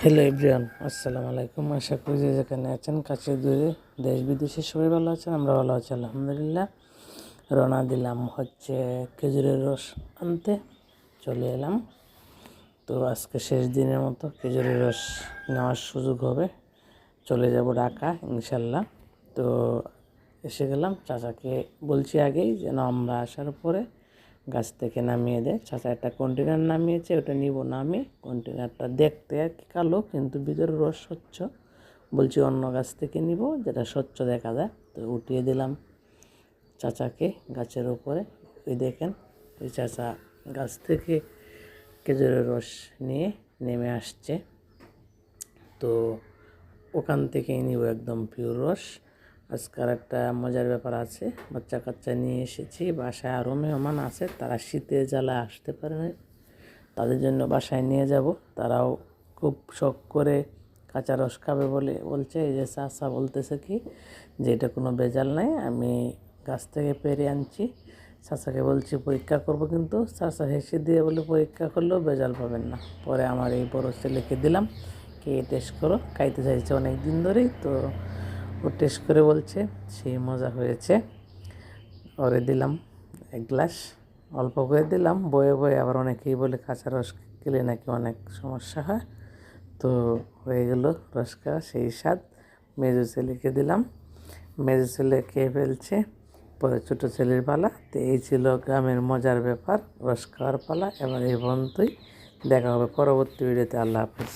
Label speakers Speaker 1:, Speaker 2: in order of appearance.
Speaker 1: Hello everyone, আসসালামু আলাইকুম। আশা করি যে যেখানে আছেন কাছে দূরে দেশ বিদেশে সবাই ভালো আছেন। আমরা ভালো আছি আলহামদুলিল্লাহ। রওনা দিলাম খেজুরের রস আনতে, চলে এলাম। তো আজকে শেষ দিনের মতো খেজুরের রস নেওয়ার সুযোগ হবে, চলে যাব ঢাকা ইনশাল্লাহ। তো এসে গেলাম, চাচাকে বলছি আগেই যেন আমরা আসার পরে গাছ থেকে নামিয়ে দেয়। চাচা একটা কন্টেনার নামিয়েছে, ওটা নিব না আমি। কন্টেনারটা দেখতে আর কি কালো, কিন্তু ভিতরে রস স্বচ্ছ। বলছি অন্য গাছ থেকে নিব যেটা স্বচ্ছ দেখা যায়। তো উঠিয়ে দিলাম চাচাকে গাছের উপরে। ওই দেখেন, ওই চাচা গাছ থেকে খেজুরের রস নিয়ে নেমে আসছে। তো ওখান থেকেই নিব একদম পিওর রস। আজকাল একটা মজার ব্যাপার আছে, বাচ্চা কাচ্চা নিয়ে এসেছি বাসায়, আরও মেহমান আছে, তারা শীতের জ্বালায় আসতে পারে না, তাদের জন্য বাসায় নিয়ে যাব। তারাও খুব শখ করে কাঁচা রস খাবে বলে বলছে। এই যে চাচা বলতেছে কি যে এটা কোনো ভেজাল নাই, আমি গাছ থেকে পেরে আনছি। চাচাকে বলছি পরীক্ষা করব, কিন্তু চাচা হেসে দিয়ে বলে পরীক্ষা করলেও ভেজাল পাবেন না। পরে আমার এই বড় ছেলেকে দিলাম, কে টেস্ট করো, খাইতে চাইছে অনেক দিন ধরেই। তো ও টেস্ট করে বলছে সেই মজা হয়েছে। ওরে দিলাম এক গ্লাস, অল্প করে দিলাম, বয়ে বয়ে। আবার অনেকেই বলে কাঁচা রস খেলে নাকি অনেক সমস্যা হয়। তো হয়ে গেল রস খাওয়া সেই স্বাদ। মেজো ছেলেকে দিলাম, মেজো ছেলে খেয়ে ফেলছে। পরে ছোটো ছেলের পালা। তো এই ছিল গ্রামের মজার ব্যাপার, রস খাওয়ার পালা। এবার এই পর্যন্তই, দেখা হবে পরবর্তী ভিডিওতে। আল্লাহ হাফেজ।